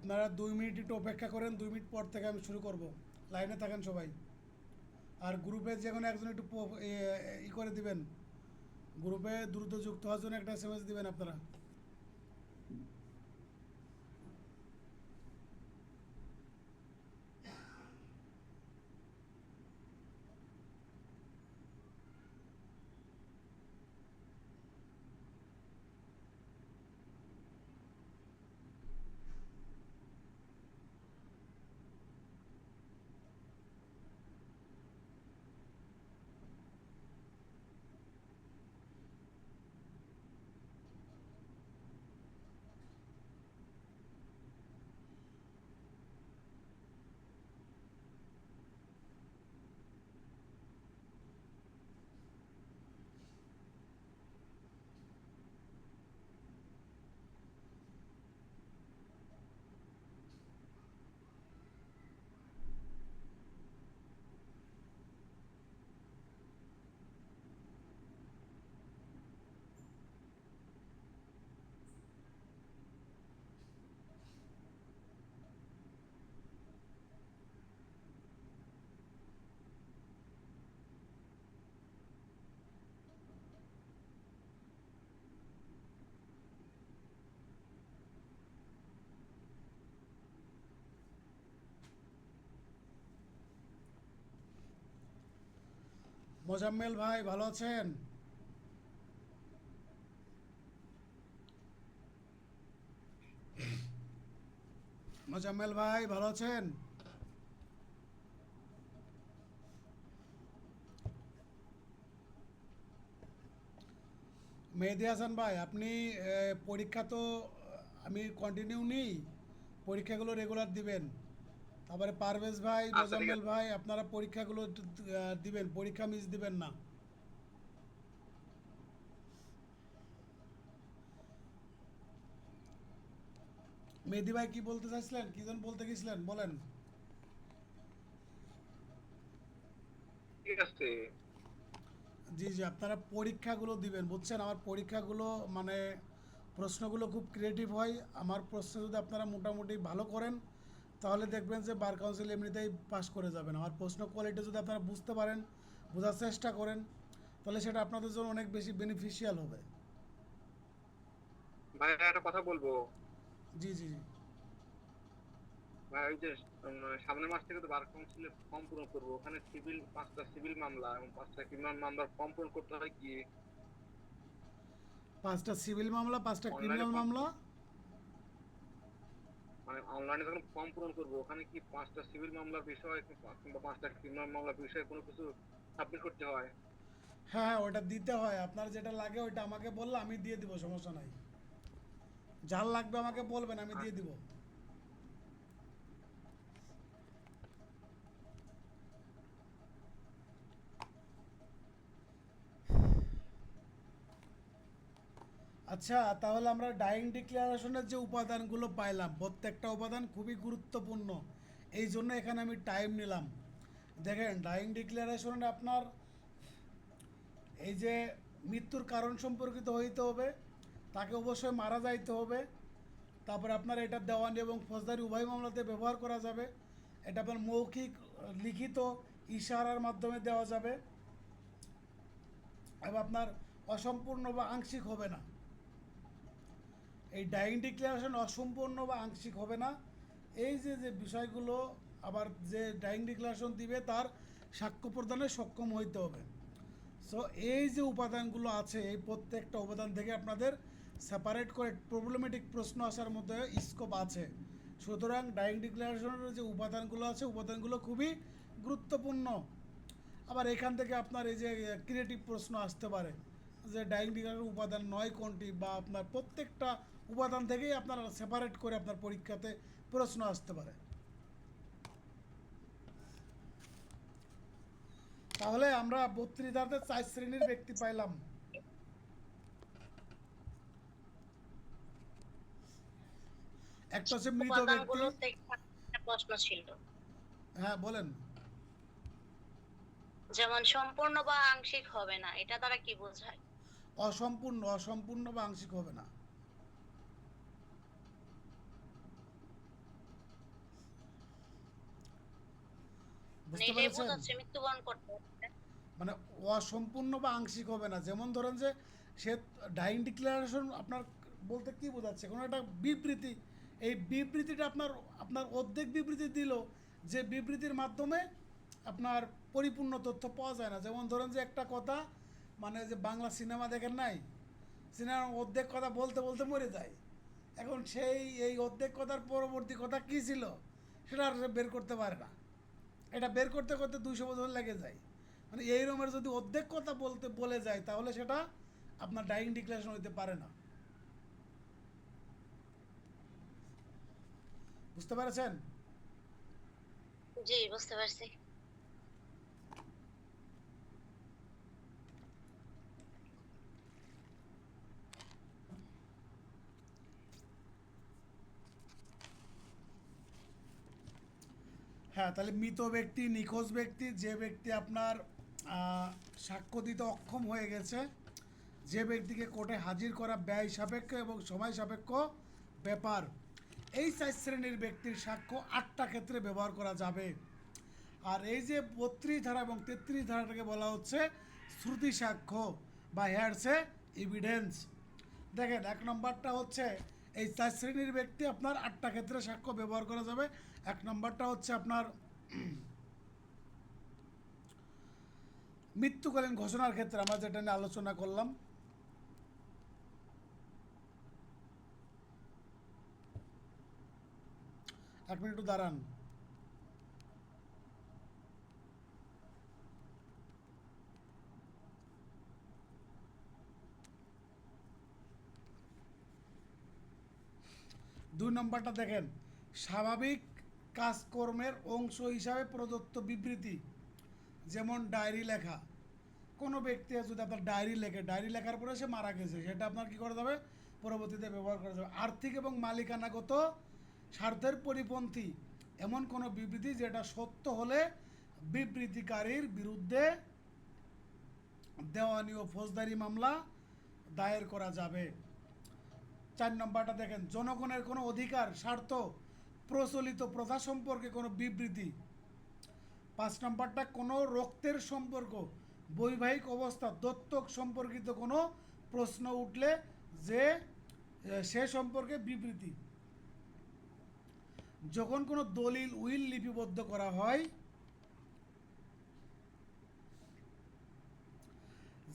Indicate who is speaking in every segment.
Speaker 1: আপনারা 2 মিনিট একটু অপেক্ষা করেন, 2 মিনিট পর থেকে আমি শুরু করব। লাইনে থাকেন সবাই। আর গ্রুপে যে কোনো একজন একটু ই করে দিবেন, গ্রুপে দ্রুত যুক্ত হওয়ার জন্য একটা এসএমএস দিবেন আপনারা। মোজাম্মেল ভাই ভালো আছেন? মোজাম্মেল ভাই ভালো আছেন? মেহেদি হাসান ভাই, আপনি পরীক্ষা তো আমি কন্টিনিউ নিই, পরীক্ষাগুলো রেগুলার দিবেন। তারপরে পারভেজ ভাই,
Speaker 2: আচ্ছা ঠিক
Speaker 1: মোজাম্মেল
Speaker 2: আছে।
Speaker 1: ভাই, আপনারা পরীক্ষাগুলো একটু, দিবেন, পরীক্ষা মিস দিবেন না। মেহেদি ভাই কি বলতে চাইছিলেন, কি যেন বলতে গেছিলেন, বলেন।
Speaker 2: ঠিক আছে।
Speaker 1: জি জি, আপনারা পরীক্ষাগুলো দিবেন, বুঝছেন? আমার পরীক্ষাগুলো মানে প্রশ্নগুলো খুব ক্রিয়েটিভ হয়। আমার প্রশ্ন যদি আপনারা মোটামুটি ভালো করেন, তাহলে দেখবেন যে বার কাউন্সিল এমনিতেই পাস করে যাবেন। আমার প্রশ্ন কোয়ালিটি যদি আপনারা বুঝতে পারেন, বোঝার চেষ্টা করেন, তাহলে সেটা আপনাদের জন্য অনেক বেশি বেনিফিশিয়াল হবে।
Speaker 2: ভাই একটা কথা বলবো।
Speaker 1: জি জি জি।
Speaker 2: ভাই ওই যে সামনের মাস থেকে তো বার কাউন্সিলে ফর্ম পূরণ করবো, ওখানে সিভিল 5টা সিভিল মামলা এবং 5টা ক্রিমিনাল মামলার ফর্ম পূরণ করতে হয় কি?
Speaker 1: 5টা সিভিল মামলা, 5টা
Speaker 2: অনলাইনে
Speaker 1: ক্রিমিনাল
Speaker 2: ফর্ম,
Speaker 1: মামলা।
Speaker 2: মানে অনলাইনে যখন ফর্ম পূরণ করবো ওখানে কি 5টা সিভিল মামলার বিষয় কিংবা 5টা ক্রিমিনাল মামলার বিষয়ে কোনো কিছু সাবমিট করতে হয়?
Speaker 1: হ্যাঁ হ্যাঁ, ওটা দিতে হয়। আপনার যেটা লাগে ওইটা আমাকে বললে আমি দিয়ে দিব, সমস্যা নাই। যার লাগবে আমাকে বলবেন, আমি দিয়ে দিব। আচ্ছা, তাহলে আমরা ডাইং ডিক্লারেশনের যে উপাদানগুলো পাইলাম, প্রত্যেকটা উপাদান খুবই গুরুত্বপূর্ণ। এই জন্য এখানে আমি টাইম নিলাম। দেখেন, ডাইং ডিক্লারেশনে আপনার এই যে মৃত্যুর কারণ সম্পর্কিত হইতে হবে, তাকে অবশ্যই মারা যাইতে হবে। তারপরে আপনার এটা দেওয়ানি এবং ফৌজদারি উভয় মামলাতে ব্যবহার করা যাবে। এটা আপনার মৌখিক, লিখিত, ইশারার মাধ্যমে দেওয়া যাবে। এবং আপনার অসম্পূর্ণ বা আংশিক হবে না। এই ডাইং ডিক্লারেশন অসম্পূর্ণ বা আংশিক হবে না। এই যে যে বিষয়গুলো, আবার যে ডাইং ডিক্লারেশন দিবে তার সাক্ষ্য প্রদানে সক্ষম হইতে হবে। সো এই যে উপাদানগুলো আছে, এই প্রত্যেকটা উপাদান থেকে আপনাদের সেপারেট করে প্রবলেমেটিক প্রশ্ন আসার মধ্যে স্কোপ আছে। সুতরাং ডাইং ডিক্লারেশনের যে উপাদানগুলো আছে, উপাদানগুলো খুবই গুরুত্বপূর্ণ। আবার এখান থেকে আপনার এই যে ক্রিয়েটিভ প্রশ্ন আসতে পারে, যে ডাইং ডিক্লারেশন উপাদান নয় কোনটি, বা আপনার প্রত্যেকটা উপাদান থেকেই আপনার সেপারেট করে আপনার পরীক্ষাতে প্রশ্ন আসতে পারে। তাহলে আমরা বক্তৃতাতে 4 শ্রেণীর ব্যক্তি পাইলাম। একটা হচ্ছে মৃত ব্যক্তি।
Speaker 3: উপাদানগুলো থেকে একটা প্রশ্ন ছিল,
Speaker 1: হ্যাঁ বলেন।
Speaker 3: যেমন সম্পূর্ণ বা আংশিক হবে না, এটা দ্বারা কি বোঝায়?
Speaker 1: অসম্পূর্ণ, অসম্পূর্ণ বা আংশিক হবে না।
Speaker 3: মানে
Speaker 1: বুঝতে
Speaker 3: এটাই
Speaker 1: পেরেছেন?
Speaker 3: বোঝাচ্ছে মৃত্যুবরণ করতে হচ্ছে।
Speaker 1: মানে অসম্পূর্ণ বা আংশিক হবে না, যেমন ধরেন যে সে ডাইং ডিক্লারেশন আপনার বলতে কি বোঝাচ্ছে, কোনো একটা বিবৃতি, এই বিবৃতিটা আপনার আপনার অর্ধেক বিবৃতি দিল, যে বিবৃতির মাধ্যমে আপনার পরিপূর্ণ তথ্য পাওয়া যায় না। যেমন ধরেন যে একটা কথা, মানে যে বাংলা সিনেমা দেখেন নাই, সিনেমার অর্ধেক কথা বলতে বলতে মরে যায়, এখন সেই এই অর্ধেক কথার পরবর্তী কথা কী ছিল সেটা আর সে বের করতে পারে না, এটা বের করতে করতে 200 বছর লেগে যায়। মানে এই রকমের যদি অর্ধেক কথা বলতে বলে যায় তাহলে সেটা আপনার ডাইং ডিক্লারেশন হইতে পারে না। বুঝতে পেরেছেন?
Speaker 3: জি, বুঝতে পারছি।
Speaker 1: হ্যাঁ, তাহলে মৃত ব্যক্তি, নিখোঁজ ব্যক্তি, যে ব্যক্তি আপনার সাক্ষ্য দিতে অক্ষম হয়ে গেছে, যে ব্যক্তিকে কোর্টে হাজির করা ব্যয় সাপেক্ষ এবং সময় সাপেক্ষ ব্যাপার, এই 4 শ্রেণীর ব্যক্তির সাক্ষ্য 8টা ক্ষেত্রে ব্যবহার করা যাবে। আর এই যে 32 ধারা এবং 33 ধারাটাকে বলা হচ্ছে শ্রুতি সাক্ষ্য বা হেয়ারসে এভিডেন্স। দেখেন, 1 নম্বরটা হচ্ছে এই 4 শ্রেণীর ব্যক্তি আপনার 8টা ক্ষেত্রে সাক্ষ্য ব্যবহার করা যাবে। 1 নম্বরটা হচ্ছে আপনার মৃত্যুকালীন ঘোষণার ক্ষেত্রে, আমরা যেটা নিয়ে আলোচনা করলাম। এক মিনিট একটু দাঁড়ান। দুই নম্বরটা দেখেন, স্বাভাবিক কাজকর্মের অংশ হিসাবে প্রদত্ত বিবৃতি, যেমন ডায়েরি লেখা। কোনো ব্যক্তি যদি আপনার ডায়েরি লেখে, ডায়েরি লেখার পরে সে মারা গেছে, সেটা আপনার কী করা যাবে, পরবর্তীতে ব্যবহার করা যাবে। আর্থিক এবং মালিকানাগত স্বার্থের পরিপন্থী এমন কোনো বিবৃতি যেটা সত্য হলে বিবৃতিকারীর বিরুদ্ধে দেওয়ানি ও ফৌজদারি মামলা দায়ের করা যাবে। 4 নম্বরটা দেখেন, জনগণের কোনো অধিকার, স্বার্থ, প্রচলিত প্রথা সম্পর্কে কোনো বিবৃতি। 5 নম্বরটা কোনো রক্তের সম্পর্ক, বৈবাহিক অবস্থা, দত্তক সম্পর্কিত কোনো প্রশ্ন উঠলে যে সে সম্পর্কে বিবৃতি। যখন কোনো দলিল উইল লিপিবদ্ধ করা হয়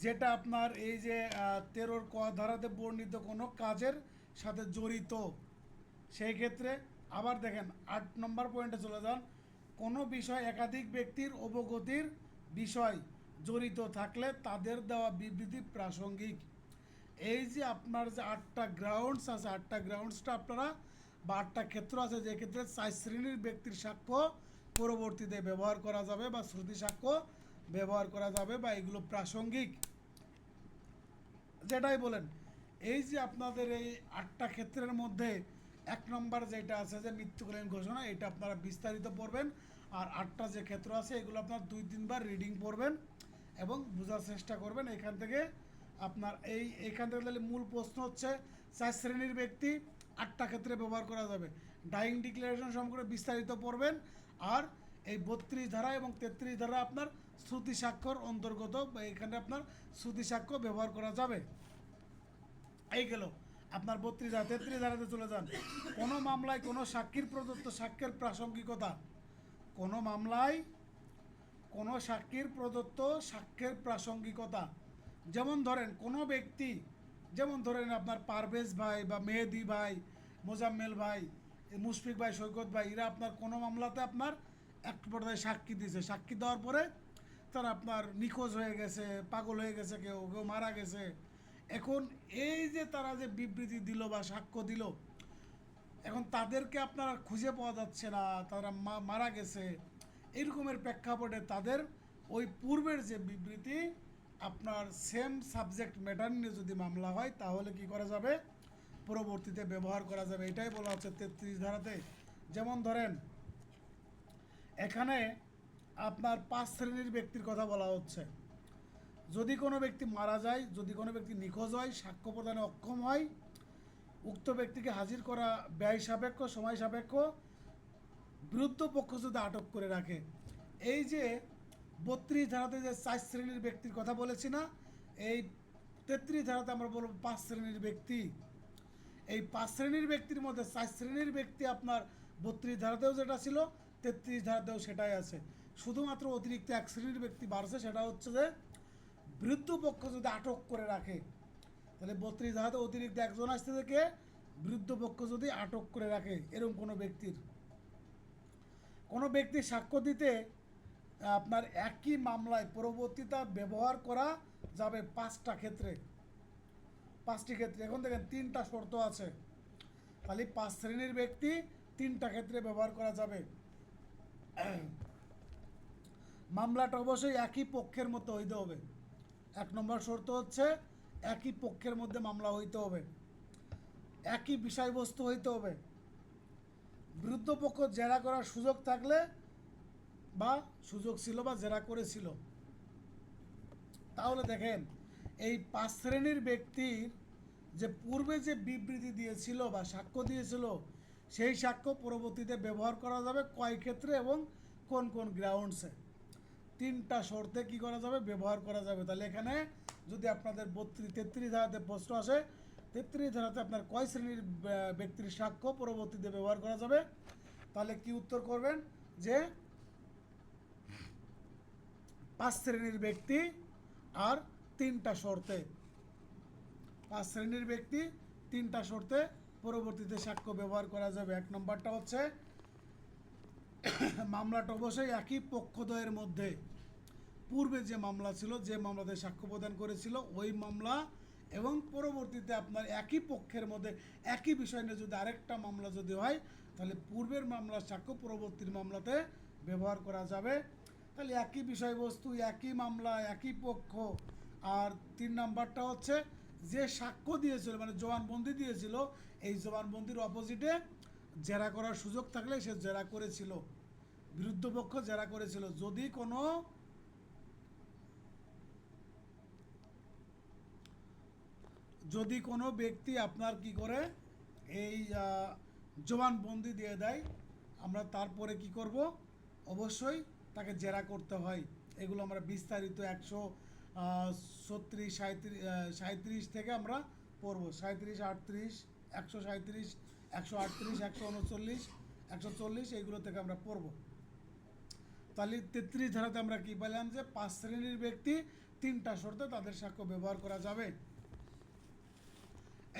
Speaker 1: যেটা আপনার এই যে 13 ক ধারাতে বর্ণিত কোনো কাজের সাথে জড়িত, সেই ক্ষেত্রে। আবার দেখেন 8 নম্বর পয়েন্টে চলে যান, কোনো বিষয় একাধিক ব্যক্তির অবগতির বিষয় জড়িত থাকলে তাদের দেওয়া বিবৃতি প্রাসঙ্গিক। এই যে আপনার যে 8টা গ্রাউন্ডস আছে, 8টা গ্রাউন্ডসটা আপনারা বা 8টা ক্ষেত্র আছে, যে ক্ষেত্রে 4 শ্রেণীর ব্যক্তির সাক্ষ্য পরবর্তীতে ব্যবহার করা যাবে বা শ্রুতি সাক্ষ্য ব্যবহার করা যাবে বা এগুলো প্রাসঙ্গিক, যেটাই বলেন। এই যে আপনাদের এই 8টা ক্ষেত্রের মধ্যে 1 নম্বর যেটা আছে যে মৃত্যুকালীন ঘোষণা, এটা আপনারা বিস্তারিত পড়বেন। আর 8টা যে ক্ষেত্র আছে এগুলো আপনার 2-3 বার রিডিং পড়বেন এবং বোঝার চেষ্টা করবেন। এখান থেকে আপনার এইখান থেকে তাহলে মূল প্রশ্ন হচ্ছে 4 শ্রেণীর ব্যক্তি 8টা ক্ষেত্রে ব্যবহার করা যাবে। ডাইং ডিক্লারেশন সম্পর্কে বিস্তারিত পড়বেন। আর এই 32 ধারা এবং 33 ধারা আপনার শ্রুতি সাক্ষ্যর অন্তর্গত, এখানে আপনার শ্রুতি সাক্ষ্য ব্যবহার করা যাবে। এই গেল আপনার 32 ধারা। 33 ধারাতে চলে যান, কোনো মামলায় কোনো সাক্ষীর প্রদত্ত সাক্ষ্যের প্রাসঙ্গিকতা, কোনো মামলায় কোনো সাক্ষীর প্রদত্ত সাক্ষ্যের প্রাসঙ্গিকতা। যেমন ধরেন কোনো ব্যক্তি, যেমন ধরেন আপনার পারভেজ ভাই বা মেহেদি ভাই, মোজাম্মেল ভাই, মুশফিক ভাই, সৈকত ভাই, এরা আপনার কোনো মামলাতে আপনার এক পর্যায়ে সাক্ষী দিয়েছে, সাক্ষী দেওয়ার পরে তারা আপনার নিখোঁজ হয়ে গেছে, পাগল হয়ে গেছে, কেউ কেউ মারা গেছে। এখন এই যে তারা যে বিবৃতি দিল বা সাক্ষ্য দিল, এখন তাদেরকে আপনারা খুঁজে পাওয়া যাচ্ছে না, তারা মারা গেছে, এরকমের প্রেক্ষাপটে তাদের ওই পূর্বের যে বিবৃতি আপনার সেম সাবজেক্ট ম্যাটার নিয়ে যদি মামলা হয় তাহলে কি করা যাবে, পরবর্তীতে ব্যবহার করা যাবে। এটাই বলা হচ্ছে 33 ধারাতে। যেমন ধরেন এখানে আপনার 5 শ্রেণীর ব্যক্তির কথা বলা হচ্ছে। যদি কোনো ব্যক্তি মারা যায়, যদি কোনো ব্যক্তি নিখোঁজ হয়, সাক্ষ্য প্রদানে অক্ষম হয়, উক্ত ব্যক্তিকে হাজির করা ব্যয় সাপেক্ষ, সময় সাপেক্ষ, বিরুদ্ধ পক্ষ যদি আটক করে রাখে, এই যে 32 ধারাতে যে 4 শ্রেণীর ব্যক্তির কথা বলেছি না, এই 33 ধারাতে আমরা বলবো 5 শ্রেণীর ব্যক্তি। এই 5 শ্রেণীর ব্যক্তির মধ্যে 4 শ্রেণীর ব্যক্তি আপনার 32 ধারাতেও যেটা ছিল 33 ধারাতেও সেটাই আছে। শুধুমাত্র অতিরিক্ত এক শ্রেণীর ব্যক্তি বাড়ছে, সেটা হচ্ছে যে বিরুদ্ধ পক্ষ যদি আটক করে রাখে, তাহলে 32 ধারাতে অতিরিক্ত একজন আসতে থেকে বিরুদ্ধ পক্ষ যদি আটক করে রাখে, এরকম কোনো ব্যক্তির সাক্ষ্য দিতে আপনার একই মামলায় পরবর্তীতা ব্যবহার করা যাবে 5টি ক্ষেত্রে। এখন দেখেন 3টা শর্ত আছে, তাহলে 5 শ্রেণীর ব্যক্তি 3টা ক্ষেত্রে ব্যবহার করা যাবে। মামলাটা অবশ্যই একই পক্ষের মতো হইতে হবে। 1 নম্বর শর্ত হচ্ছে একই পক্ষের মধ্যে মামলা হইতে হবে, একই বিষয়বস্তু হইতে হবে, বিরুদ্ধ পক্ষ জেরা করার সুযোগ থাকলে বা সুযোগ ছিল বা জেরা করেছিল। তাহলে দেখেন এই 5 শ্রেণীর ব্যক্তির যে পূর্বে যে বিবৃতি দিয়েছিল বা সাক্ষ্য দিয়েছিল, সেই সাক্ষ্য পরবর্তীতে ব্যবহার করা যাবে কয় ক্ষেত্রে এবং কোন কোন গ্রাউন্ডসে। 3টা শর্তে কি করা যাবে, ব্যবহার করা যাবে। তাহলে এখানে যদি আপনাদের 33 ধারাতে প্রশ্ন আসে, 33 ধারাতে আপনার কয় শ্রেণীর ব্যক্তির সাক্ষ্য পরবর্তীতে ব্যবহার করা যাবে, তাহলে কি উত্তর করবেন যে 5 শ্রেণীর ব্যক্তি আর 3টা শর্তে। 5 শ্রেণীর ব্যক্তি 3টা শর্তে পরবর্তীতে সাক্ষ্য ব্যবহার করা যাবে। 1 নম্বরটা হচ্ছে মামলাটা অবশ্যই একই পক্ষদ্বয়ের মধ্যে, পূর্বে যে মামলা ছিল, যে মামলাতে সাক্ষ্য প্রদান করেছিল ওই মামলা এবং পরবর্তীতে আপনার একই পক্ষের মধ্যে একই বিষয় নিয়ে যদি আরেকটা মামলা যদি হয়, তাহলে পূর্বের মামলার সাক্ষ্য পরবর্তীর মামলাতে ব্যবহার করা যাবে। তাহলে একই বিষয়বস্তু, একই মামলা, একই পক্ষ। আর 3 নাম্বারটা হচ্ছে যে সাক্ষ্য দিয়েছিল মানে জবানবন্দি দিয়েছিল, এই জবানবন্দির অপোজিটে জেরা করার সুযোগ থাকলে সে জেরা করেছিল, বিরুদ্ধ পক্ষ জেরা করেছিল। যদি কোনো ব্যক্তি আপনার কি করে এই জবানবন্দি দিয়ে দেয়, আমরা তারপরে কি করব, অবশ্যই তাকে জেরা করতে হয়। এগুলো আমরা বিস্তারিত 137 থেকে আমরা পড়ব। 37, 38, 137, 138, 139, 140 এইগুলো থেকে আমরা পড়ব। তাহলে 33 ধারাতে আমরা কি পেলাম যে 5 শ্রেণীর ব্যক্তি 3টা শর্তে তাদের সাক্ষ্য ব্যবহার করা যাবে।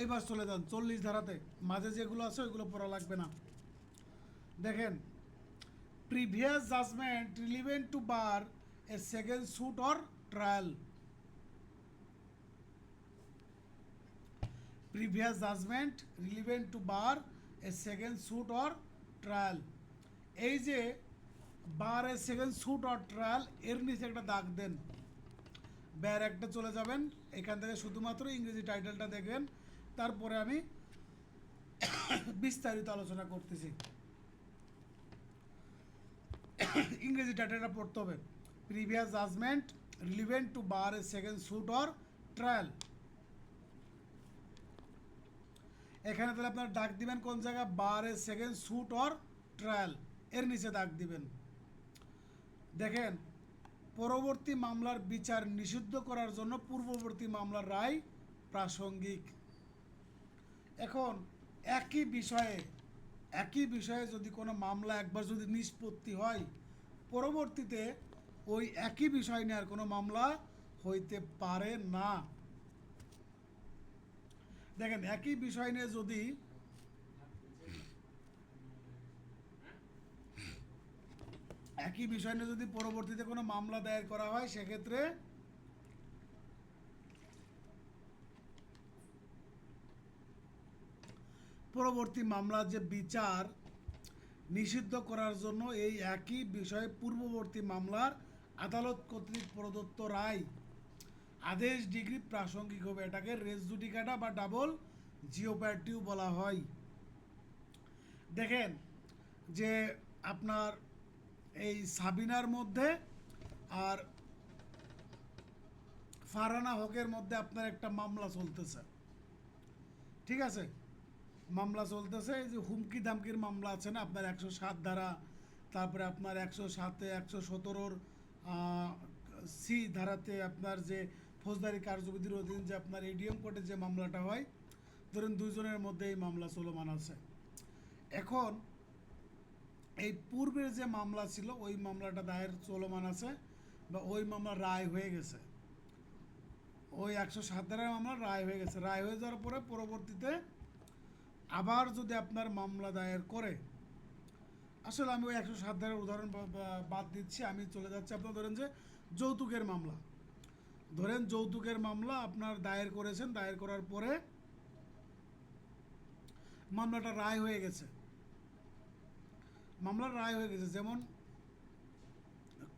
Speaker 1: এইবার চলে যান 40 ধারাতে, মাঝে যেগুলো আছে ওইগুলো পড়া লাগবে না। দেখেন, previous judgment relevant to bar a second suit or trial. Previous judgment relevant to bar a second suit or trial. এই যে bar a second suit or trial, এর নিচে একটা দাগ দেন, ব্যার একটা চলে যাবেন, এখান থেকে শুধুমাত্র ইংরেজি টাইটেলটা দেখবেন, তারপরে আমি বিস্তারিত আলোচনা করতেছি। ইংরেজি টাইটেলটা পড়তে হবে, previous judgment relevant to bar a second suit or trial. এখানে তাহলে আপনার ডাক দিবেন কোন জায়গায়, bar a second suit or trial, এর নিচে দাগ দিবেন। দেখেন, পরবর্তী মামলার বিচার নিষিদ্ধ করার জন্য পূর্ববর্তী মামলার রায় প্রাসঙ্গিক। এখন একই বিষয়ে যদি কোনো মামলা একবার যদি নিষ্পত্তি হয়, পরবর্তীতে ওই একই বিষয় নিয়ে আর কোনো মামলা হইতে পারে না। দেখেন, একই বিষয় নিয়ে যদি পরবর্তীতে কোনো মামলা দায়ের করা হয়, সেক্ষেত্রে পরবর্তী মামলার যে বিচার নিষিদ্ধ করার জন্য এই একই বিষয়ে পূর্ববর্তী মামলার আদালত কর্তৃক প্রদত্ত রায় আদেশ ডিগ্রি প্রাসঙ্গিক হবে। এটাকে রেস জুডিকাটা বা ডাবল জিওপ্যাটিও বলা হয়। দেখেন যে আপনার এই সাবিনার মধ্যে আর ফারহানা হকের মধ্যে আপনার একটা মামলা চলতেছে, ঠিক আছে, মামলা চলতেছে। এই যে হুমকি ধামকির মামলা আছে না আপনার 107 ধারা, তারপরে আপনার 107-এ 117-র সি ধারাতে আপনার যে ফৌজদারি কার্যবিধির অধীন যে আপনার এডিএম কোর্টে যে মামলাটা হয়, ধরুন দুইজনের মধ্যে এই মামলা চলমান আছে। এখন এই পূর্বের যে মামলা ছিল ওই মামলাটা দায়ের চলমান আছে বা ওই মামলা রায় হয়ে গেছে, ওই 107 ধারার মামলা রায় হয়ে গেছে। রায় হয়ে যাওয়ার পরে পরবর্তীতে আবার যদি আপনার মামলা দায়ের করে, আসলে আমি ওই 107 ধারার উদাহরণ বাদ দিচ্ছি, আমি চলে যাচ্ছি আপনার ধরেন যে যৌতুকের মামলা। ধরেন যৌতুকের মামলা আপনার দায়ের করেছেন, দায়ের করার পরে মামলাটা রায় হয়ে গেছে, মামলার রায় হয়ে গেছে। যেমন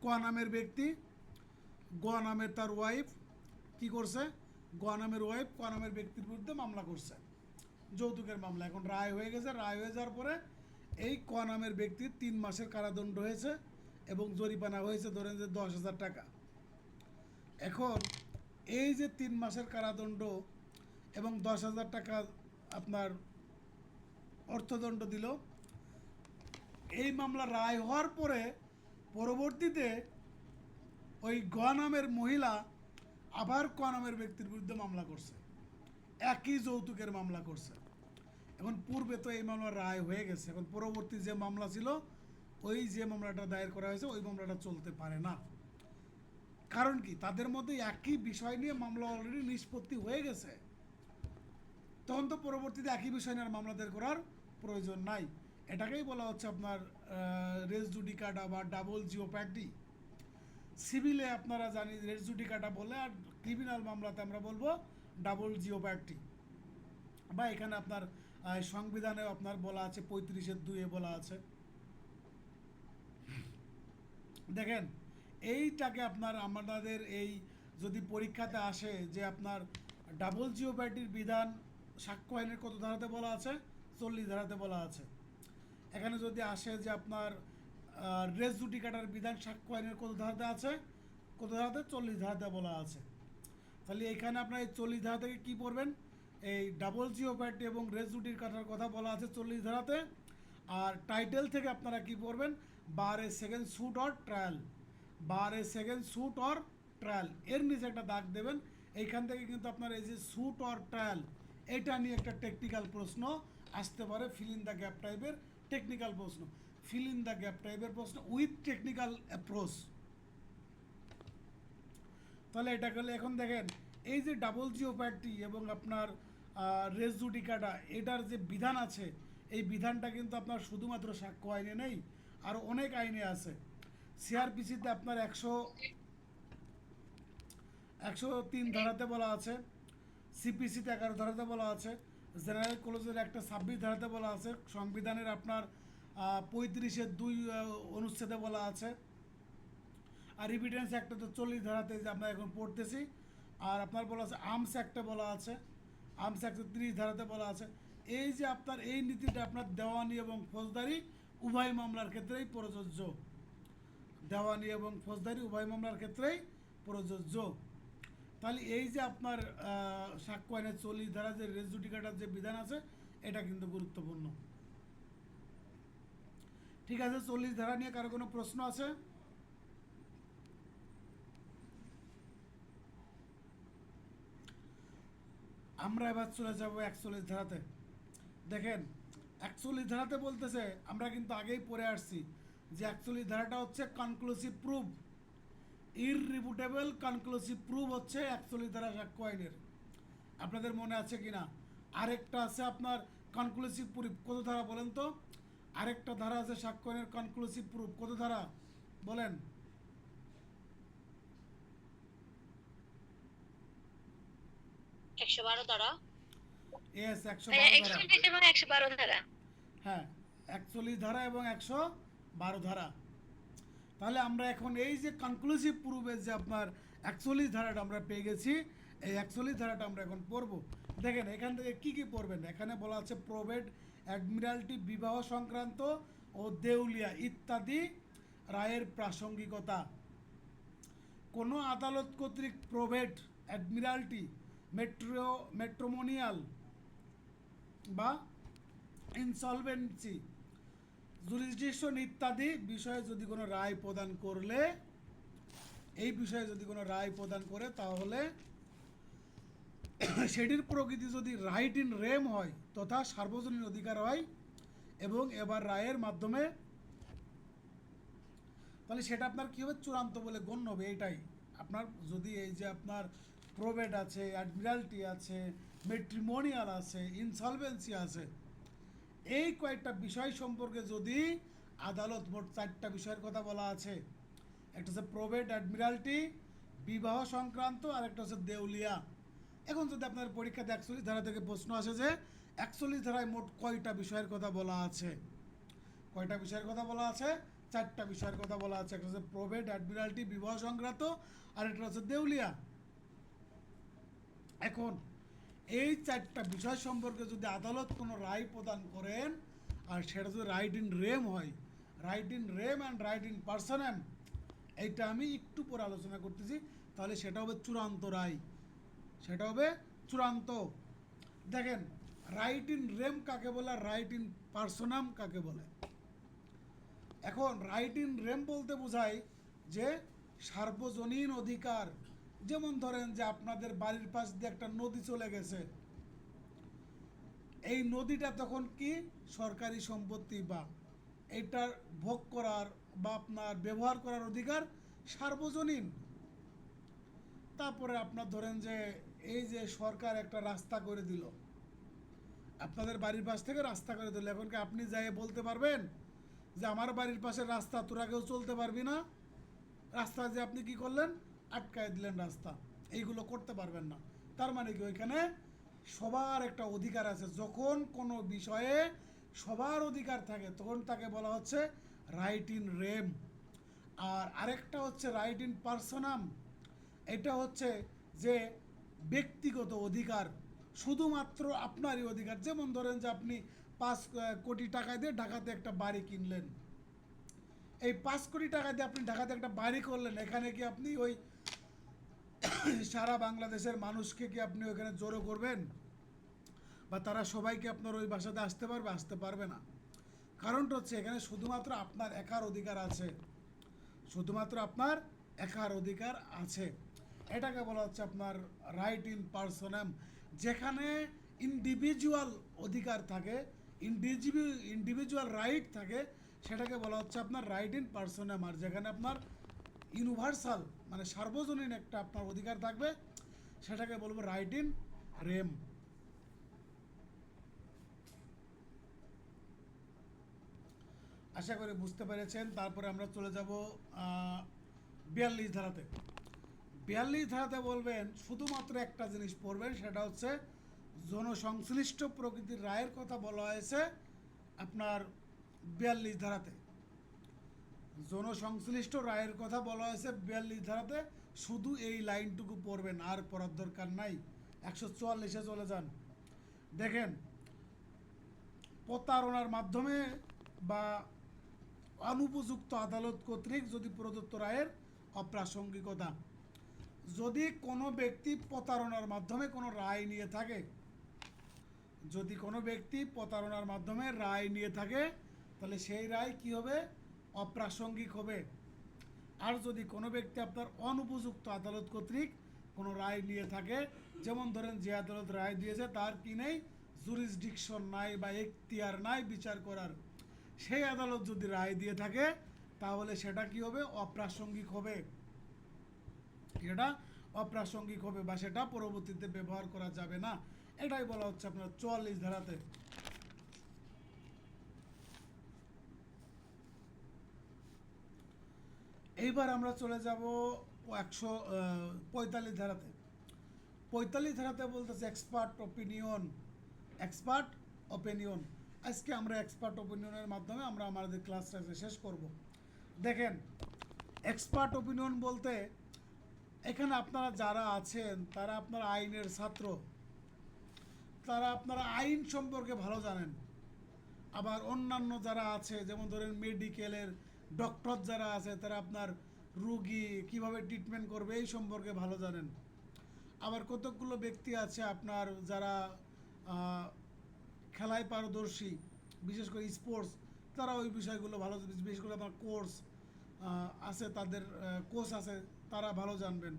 Speaker 1: ক নামের ব্যক্তি, গ নামের তার ওয়াইফ কি করছে, গ নামের ওয়াইফ ক নামের ব্যক্তির বিরুদ্ধে মামলা করছে, যৌতুকের মামলা। এখন রায় হয়ে গেছে, রায় হয়ে যাওয়ার পরে এই ক নামের ব্যক্তির 3 মাসের কারাদণ্ড হয়েছে এবং জরিমানা হয়েছে ধরেন যে 10,000 টাকা। এখন এই যে 3 মাসের কারাদণ্ড এবং 10,000 টাকা আপনার অর্থদণ্ড দিল, এই মামলা রায় হওয়ার পরে পরবর্তীতে ওই গ নামের মহিলা আবার ক নামের ব্যক্তির বিরুদ্ধে মামলা করছে, একই যৌতুকের মামলা করছে। এখন পূর্বে তো এই মামলার রায় হয়ে গেছে, এখন পরবর্তী যে মামলা ছিল ওই যে মামলাটা দায়ের করা হয়েছে ওই মামলাটা চলতে পারে না। কারণ কি, তাদের মধ্যে একই বিষয় নিয়ে মামলা অলরেডি নিষ্পত্তি হয়ে গেছে, তখন তো পরবর্তীতে একই বিষয় নিয়ে আর মামলা দায়ের করার প্রয়োজন নাই। এটাকেই বলা হচ্ছে আপনার রেস জুডিকাটা বা ডাবল জিওপ্যাটি। সিভিলে আপনারা জানি রেস জুডিকাটা বলে, আর ক্রিমিনাল মামলাতে আমরা বলবো ডাবল জিওপ্যাটি। বা এখানে আপনার সংবিধানে আপনার বলা আছে 35-2 বলা আছে। দেখেন এইটাকে আপনার আমাদের এই যদি পরীক্ষাতে আসে যে আপনার ডাবল জিওপ্যাটির বিধান সাক্ষ্য আইনের কত ধারাতে বলা আছে, 40 ধারাতে বলা আছে। এখানে যদি আসে যে আপনার রেস জুডিকাটার বিধান সাক্ষ্য আইনের কত ধারাতে আছে, কত ধারাতে, 40 ধারাতে বলা আছে। তাহলে এখানে আপনার এই 40 ধারা থেকে কী পড়বেন, এই ডাবল জিওপ্যাটি এবং রেস জুডিকাটার কথা বলা আছে 40 ধারাতে। আর টাইটেল থেকে আপনারা কি পড়বেন, bar a second suit or trial, bar a second suit or trial, এর নিচে একটা দাগ দেবেন। এইখান থেকে কিন্তু আপনার এই যে স্যুট অর ট্রায়াল এটা নিয়ে একটা টেকনিক্যাল প্রশ্ন আসতে পারে, ফিল ইন দ্য গ্যাপ টাইপের টেকনিক্যাল প্রশ্ন, ফিল ইন দ্য গ্যাপ টাইপের প্রশ্ন উইথ টেকনিক্যাল অ্যাপ্রোচ। তাহলে এটা করলে এখন দেখেন এই যে ডাবল জিওপ্যাটি এবং আপনার রেস জুডিকাটা এটার যে বিধান আছে, এই বিধানটা কিন্তু আপনার শুধুমাত্র সাক্ষ্য আইনে নেই, আরও অনেক আইনে আছে। সিআরপিসিতে আপনার 103 ধারাতে বলা আছে, সিপিসিতে 11 ধারাতে বলা আছে, জেনারেল কলেজের একটা 26 ধারাতে বলা আছে, সংবিধানের আপনার 35-2 অনুচ্ছেদে বলা আছে, আর এভিডেন্স একটা তো 40 ধারাতে যে আমরা এখন পড়তেছি। আর আপনার বলা আছে আর্মস অ্যাক্টে বলা আছে, আর্মস অ্যাক্টে 30 ধারাতে বলা আছে। এই যে আপনার এই নীতিটা আপনার দেওয়ানি এবং ফৌজদারি উভয় মামলার ক্ষেত্রেই প্রযোজ্য, দেওয়ানি এবং ফৌজদারি উভয় মামলার ক্ষেত্রেই প্রযোজ্য। তাহলে এই যে আপনার সাক্ষ্য আইনের 40 ধারা যে রেস জুডিকাটার যে বিধান আছে এটা কিন্তু গুরুত্বপূর্ণ। ঠিক আছে, 40 ধারা নিয়ে কারো কোনো প্রশ্ন আছে? আমরা এবার চলে যাব 41 ধারাতে। দেখেন 41 ধারাতে বলতেছে, আমরা কিন্তু আগেই পড়ে আসছি যে 41 ধারাটা হচ্ছে কনক্লুসিভ প্রুফ, ইররিফুটেবল কনক্লুসিভ প্রুফ হচ্ছে 41 ধারা সাক্ষ্য আইনের। আপনাদের মনে আছে কিনা? আরেকটা আছে আপনার কনক্লুসিভ প্রুফ, কত ধারা বলেন তো? আরেকটা ধারা আছে সাক্ষ্য আইনের কনক্লুসিভ প্রুফ, কত ধারা বলেন?
Speaker 3: 112 ধারা।
Speaker 1: এস 112 ধারা।
Speaker 3: 120 এবং 112 ধারা।
Speaker 1: হ্যাঁ, 41 ধারা এবং 112 ধারা। তাহলে আমরা এখন এই যে কনক্লুসিভ প্রুফের যে আপনার 41 ধারাটা আমরা পেয়ে গেছি, এই 41 ধারাটা আমরা এখন পড়ব। দেখেন এখান থেকে কি কি পড়বেন, এখানে বলা আছে প্রোবেট, অ্যাডমিরালটি, বিবাহ সংক্রান্ত ও দেউলিয়া ইত্যাদি রায়ের প্রাসঙ্গিকতা। কোনো আদালত কর্তৃক প্রোবেট, অ্যাডমিরালটি, মেট্রোমোনিয়াল বা ইনসলভেন্সি জুরিসডিকশন ইত্যাদি বিষয়ে যদি কোনো রায় প্রদান করলে, এই বিষয়ে যদি কোনো রায় প্রদান করে, তাহলে সেটির প্রকৃতি যদি রাইট ইন রেম হয় তথা সার্বজনীন অধিকার হয় এবং এবার রায়ের মাধ্যমে, তাহলে সেটা আপনার কী হবে, চূড়ান্ত বলে গণ্য হবে। এটাই আপনার যদি এই যে আপনার প্রোবেট আছে, অ্যাডমিরালটি আছে, ম্যাট্রিমোনিয়াল আছে, ইনসলভেন্সি আছে, এই কয়েকটা বিষয় সম্পর্কে যদি আদালত, মোট 4টা বিষয়ের কথা বলা আছে, একটা হচ্ছে প্রোবেট, অ্যাডমিরালটি, বিবাহ সংক্রান্ত, আর একটা হচ্ছে দেউলিয়া। এখন যদি আপনার পরীক্ষাতে 41 ধারা থেকে প্রশ্ন আসে যে 41 ধারায় মোট কয়টা বিষয়ের কথা বলা আছে, কয়টা বিষয়ের কথা বলা আছে, 4টা বিষয়ের কথা বলা আছে। একটা হচ্ছে প্রোবেট, অ্যাডমিরালটি, বিবাহ সংক্রান্ত, আর একটা হচ্ছে দেউলিয়া। এখন এই 4টা বিষয় সম্পর্কে যদি আদালত কোনো রায় প্রদান করেন, আর সেটা যদি রাইট ইন রেম হয়, right in rem and right in personam, এইটা আমি একটু পরে আলোচনা করতেছি, তাহলে সেটা হবে চূড়ান্ত রায়, সেটা হবে চূড়ান্ত। দেখেন, রাইট ইন রেম কাকে বলে, রাইট ইন পার্সোনাম কাকে বলে। এখন রাইট ইন রেম বলতে বোঝায় যে সার্বজনীন অধিকার। যেমন ধরেন যে আপনাদের বাড়ির পাশ দিয়ে একটা নদী চলে গেছে, এই নদীটা তখন কি সরকারি সম্পত্তি, বা এটার ভোগ করার বা আপনার ব্যবহার করার অধিকার সার্বজনীন। তারপরে আপনার ধরেন যে এই যে সরকার একটা রাস্তা করে দিল, আপনাদের বাড়ির পাশ থেকে রাস্তা করে দিল, এখন কি আপনি যাই বলতে পারবেন যে আমার বাড়ির পাশে রাস্তা, তোরা কেউ চলতে পারবি না, রাস্তা যে আপনি কি করলেন, আটকায় দিলেন রাস্তা, এইগুলো করতে পারবেন না। তার মানে কি ওইখানে সবার একটা অধিকার আছে। যখন কোনো বিষয়ে সবার অধিকার থাকে তখন তাকে বলা হচ্ছে রাইট ইন রেম। আর আরেকটা হচ্ছে রাইট ইন পার্সোনাম। এটা হচ্ছে যে ব্যক্তিগত অধিকার, শুধুমাত্র আপনারই অধিকার। যেমন ধরেন যে আপনি 5 কোটি টাকা দিয়ে ঢাকাতে একটা বাড়ি কিনলেন, এই 5 কোটি টাকা দিয়ে আপনি ঢাকাতে একটা বাড়ি করলেন, এখানে কি আপনি ওই সারা বাংলাদেশের মানুষকে কি আপনি ওখানে জড়ো করবেন, বা তারা সবাইকে আপনার ওই বাসাতে আসতে পারবে? আসতে পারবে না। কারণটা হচ্ছে এখানে শুধুমাত্র আপনার একার অধিকার আছে, শুধুমাত্র আপনার একার অধিকার আছে। এটাকে বলা হচ্ছে আপনার রাইট ইন পার্সোনাম। যেখানে ইন্ডিভিজুয়াল অধিকার থাকে, ইন্ডিভিজুয়াল রাইট থাকে, সেটাকে বলা হচ্ছে আপনার রাইট ইন পার্সোনাম। আর যেখানে আপনার ইউনিভার্সাল মানে সার্বজনীন একটা আপনার অধিকার থাকবে, সেটাকে বলবো রাইট ইন রেম। আশা করি বুঝতে পেরেছেন। তারপরে আমরা চলে যাব 42 ধারাতে। 42 ধারাতে বলবেন শুধুমাত্র একটা জিনিস পড়বেন, সেটা হচ্ছে জনসংশ্লিষ্ট প্রকৃতির রায়ের কথা বলা হয়েছে আপনার 42 ধারাতে। জনসংশ্লিষ্ট রায়ের কথা বলা হয়েছে 42 ধারাতে, শুধু এই লাইনটুকু পড়বেন, আর পড়ার দরকার নাই। 144-এ চলে যান। দেখেন, প্রতারণার মাধ্যমে বা অনুপযুক্ত আদালত কর্তৃক যদি প্রদত্ত রায়ের অপ্রাসঙ্গিকতা। যদি কোনো ব্যক্তি প্রতারণার মাধ্যমে কোনো রায় নিয়ে থাকে, যদি কোনো ব্যক্তি প্রতারণার মাধ্যমে রায় নিয়ে থাকে, তাহলে সেই রায় কি হবে, অপ্রাসঙ্গিক হবে। আর যদি কোনো ব্যক্তি আপনার অনুপযুক্ত আদালত কর্তৃক কোনো রায় নিয়ে থাকে, যেমন ধরেন যে আদালত রায় দিয়েছে তার কি নেই, জুরিসডিকশন নাই বা এখতিয়ার নাই বিচার করার, সেই আদালত যদি রায় দিয়ে থাকে, তাহলে সেটা কি হবে, অপ্রাসঙ্গিক হবে। এটা অপ্রাসঙ্গিক হবে বা সেটা পরবর্তীতে ব্যবহার করা যাবে না। এটাই বলা হচ্ছে আপনার 44 ধারাতে। এইবার আমরা চলে যাব 145 ধারাতে। 45 ধারাতে বলতেছে এক্সপার্ট ওপিনিয়ন। এক্সপার্ট ওপিনিয়ন, আজকে আমরা এক্সপার্ট ওপিনিয়নের মাধ্যমে আমরা আমাদের ক্লাসটা শেষ করব। দেখেন, এক্সপার্ট ওপিনিয়ন বলতে এখানে আপনারা যারা আছেন তারা আপনার আইনের ছাত্র, তারা আপনারা আইন সম্পর্কে ভালো জানেন। আবার অন্যান্য যারা আছে, যেমন ধরেন মেডিকেলের ডক্টর যারা আছে, তারা আপনার রুগী কিভাবে ট্রিটমেন্ট করবে এই সম্পর্কে ভালো জানেন। আবার কতকগুলো ব্যক্তি আছে আপনার যারা খেলায় পারদর্শী, বিশেষ করে স্পোর্টস, তারা ওই বিষয়গুলো ভালো, বিশেষ করে আপনার কোর্স আছে, তাদের কোর্স আছে, তারা ভালো জানবেন।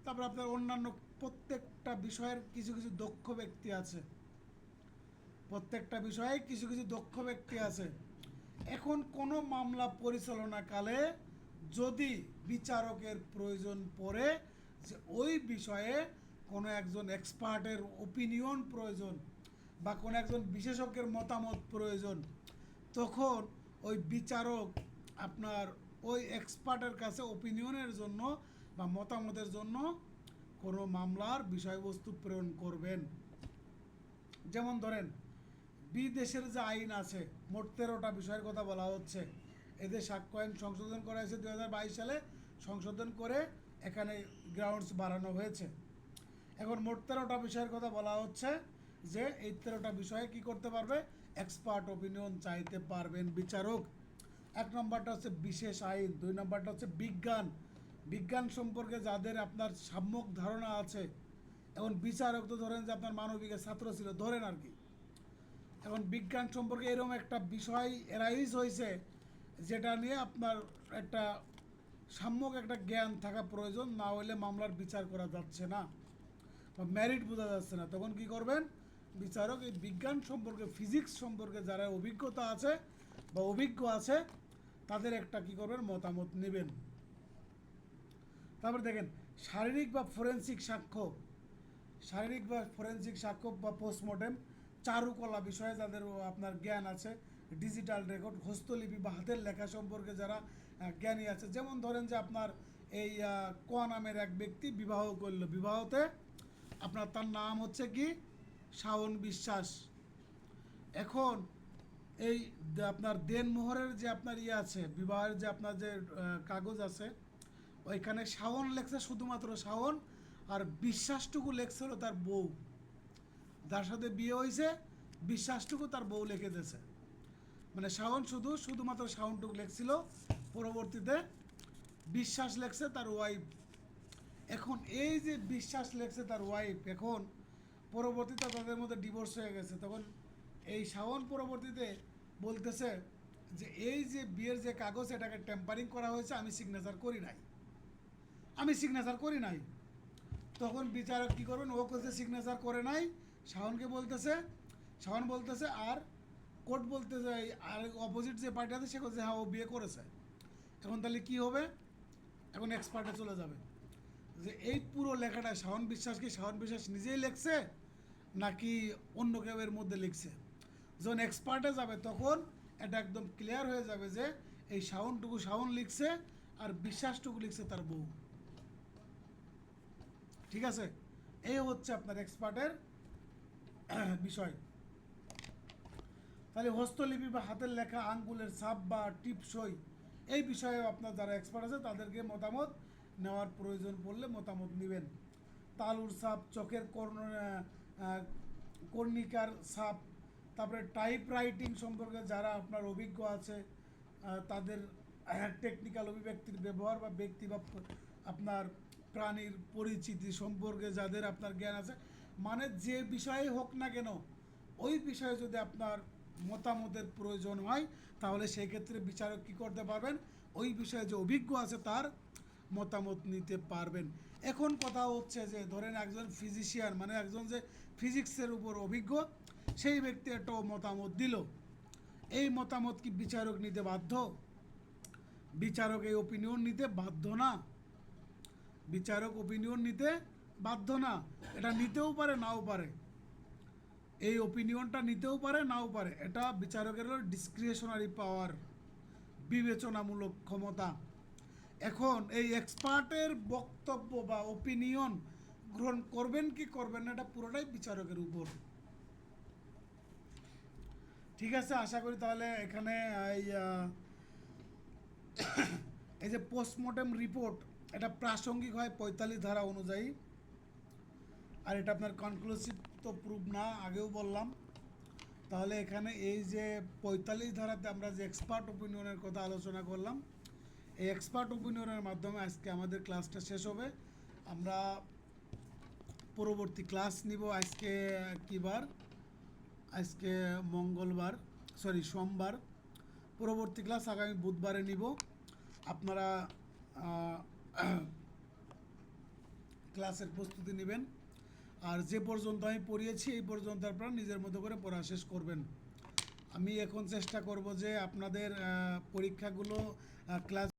Speaker 1: তারপর আপনার অন্যান্য প্রত্যেকটা বিষয়ের কিছু কিছু দক্ষ ব্যক্তি আছে, প্রত্যেকটা বিষয়ে কিছু কিছু দক্ষ ব্যক্তি আছে। এখন কোনো মামলা পরিচালনাকালে যদি বিচারকের প্রয়োজন পড়ে যে ওই বিষয়ে কোনো একজন এক্সপার্টের ওপিনিয়ন প্রয়োজন বা কোনো একজন বিশেষজ্ঞের মতামত প্রয়োজন, তখন ওই বিচারক আপনার ওই এক্সপার্টের কাছে ওপিনিয়নের জন্য বা মতামতের জন্য কোনো মামলার বিষয়বস্তু প্রেরণ করবেন। যেমন ধরেন বিদেশের যে আইন আছে, মোট 13টা বিষয়ের কথা বলা হচ্ছে। এদের সাক্ষ্য আইন সংশোধন করা হয়েছে 2022 সালে, সংশোধন করে এখানে গ্রাউন্ডস বাড়ানো হয়েছে। এখন মোট 13টা বিষয়ের কথা বলা হচ্ছে যে এই 13টা বিষয়ে কি করতে পারবে, এক্সপার্ট ওপিনিয়ন চাইতে পারবেন বিচারক। 1 নম্বরটা হচ্ছে বিশেষ আইন, 2 নম্বরটা হচ্ছে বিজ্ঞান, বিজ্ঞান সম্পর্কে যাদের আপনার সাম্যক ধারণা আছে। এখন বিচারক তো ধরেন যে আপনার মানবিকের ছাত্র ছিল, ধরেন আর কি। এখন বিজ্ঞান সম্পর্কে এরকম একটা বিষয় এরাইজ হয়েছে যেটা নিয়ে আপনার একটা সাম্যক একটা জ্ঞান থাকা প্রয়োজন, না হলে মামলার বিচার করা যাচ্ছে না বা মেরিট বোঝা যাচ্ছে না। তখন কি করবেন, বিচারক এই বিজ্ঞান সম্পর্কে, ফিজিক্স সম্পর্কে যারা অভিজ্ঞতা আছে বা অভিজ্ঞ আছে তাদের একটা কি করবেন, মতামত নেবেন। তারপর দেখেন শারীরিক বা ফরেনসিক সাক্ষ্য, শারীরিক বা ফরেনসিক সাক্ষ্য বা পোস্টমর্টেম, চারুকলা বিষয়ে যাদের আপনার জ্ঞান আছে, ডিজিটাল রেকর্ড, হস্তলিপি বা হাতের লেখা সম্পর্কে যারা জ্ঞানী আছে। যেমন ধরেন যে আপনার এই ক নামের এক ব্যক্তি বিবাহ করলো, বিবাহতে আপনার তার নাম হচ্ছে কি শাওন বিশ্বাস। এখন এই আপনার দেনমোহরের যে আপনার ইয়ে আছে, বিবাহের যে আপনার যে কাগজ আছে, ওইখানে শাওন লেখছে শুধুমাত্র শাওন, আর বিশ্বাসটুকু লেখছে হলো তার বউ, যার সাথে বিয়ে হয়েছে বিশ্বাসটুকু তার বউ লিখে দিয়েছে। মানে শাওন শুধুমাত্র শাওনটুকু লেখছিল, পরবর্তীতে বিশ্বাস লেখছে তার ওয়াইফ। এখন এই যে বিশ্বাস লেখছে তার ওয়াইফ, এখন পরবর্তীতে তাদের মধ্যে ডিভোর্স হয়ে গেছে। তখন এই শাওন পরবর্তীতে বলতেছে যে এই যে বিয়ের যে কাগজ, এটাকে টেম্পারিং করা হয়েছে, আমি সিগনেচার করি নাই, আমি সিগনেচার করি নাই। তখন বিচারক কী করবেন, ও কোথায় সিগনেচার করে নাই, শাওনকে বলতেছে, শাওন বলতেছে, আর কোর্ট বলতেছে, আর অপোজিট যে পার্টি আছে সে বলছে হ্যাঁ ও বিয়ে করেছে। এখন তাহলে কি হবে, এখন এক্সপার্টে চলে যাবে যে এই পুরো লেখাটা শাওন বিশ্বাস কি শাওন বিশ্বাস নিজেই লিখছে নাকি অন্য কেউ এর মধ্যে লিখছে। যখন এক্সপার্টে যাবে তখন এটা একদম ক্লিয়ার হয়ে যাবে যে এই শাওনটুকু শাওন লিখছে আর বিশ্বাসটুকু লিখছে তার বউ। ঠিক আছে, এই হচ্ছে আপনার এক্সপার্টের বিষয়। তাহলে হস্তলিপি বা হাতের লেখা, আঙ্গুলের ছাপ বা টিপসই, এই বিষয়ে আপনার যারা এক্সপার্ট আছে তাদেরকে মতামত নেওয়ার প্রয়োজন পড়লে মতামত নেবেন। তালুর ছাপ, চোখের কর্ণিকার ছাপ, তারপরে টাইপ রাইটিং সম্পর্কে যারা আপনার অভিজ্ঞ আছে তাদের টেকনিক্যাল অভিব্যক্তির ব্যবহার বা ব্যক্তি বা আপনার প্রাণীর পরিচিতি সম্পর্কে যাদের আপনার জ্ঞান আছে, মানে যে বিষয়ে হোক না কেন ওই বিষয়ে যদি আপনার মতামতের প্রয়োজন হয় তাহলে সেই ক্ষেত্রে বিচারক কী করতে পারবেন, ওই বিষয়ে যে অভিজ্ঞ আছে তার মতামত নিতে পারবেন। এখন কথা হচ্ছে যে ধরেন একজন ফিজিশিয়ান, মানে একজন যে ফিজিক্সের উপর অভিজ্ঞ, সেই ব্যক্তি একটা মতামত দিল, এই মতামত কি বিচারক নিতে বাধ্য? বিচারক এই ওপিনিয়ন নিতে বাধ্য না, বিচারক ওপিনিয়ন নিতে বাধ্য না। এটা নিতেও পারে নাও পারে, এই ওপিনিয়নটা নিতেও পারে নাও পারে, এটা বিচারকের হলো ডিসক্রিশনারি পাওয়ার, বিবেচনামূলক ক্ষমতা। এখন এই এক্সপার্টের বক্তব্য বা ওপিনিয়ন গ্রহণ করবেন কি করবেন না, এটা পুরোটাই বিচারকের উপর। ঠিক আছে, আশা করি তাহলে এখানে এই যে পোস্টমর্টেম রিপোর্ট, এটা প্রাসঙ্গিক হয় 45 ধারা অনুযায়ী, আর এটা আপনার কনক্লুসিভ তো প্রুফ না, আগেও বললাম। তাহলে এখানে এই যে 45 ধারাতে আমরা যে এক্সপার্ট ওপিনিয়নের কথা আলোচনা করলাম, এই এক্সপার্ট ওপিনিয়নের মাধ্যমে আজকে আমাদের ক্লাসটা শেষ হবে। আমরা পরবর্তী ক্লাস নিব আজকে কী বার, আজকে সোমবার। পরবর্তী ক্লাস আগামী বুধবারে নিব। আপনারা ক্লাসের প্রস্তুতি নেবেন। আর যে পর্যন্ত আমি পড়িয়েছি এই পর্যন্ত আপনারা নিজের মতো করে পড়া শেষ করবেন। আমি এখন চেষ্টা করব যে আপনাদের পরীক্ষাগুলো ক্লাস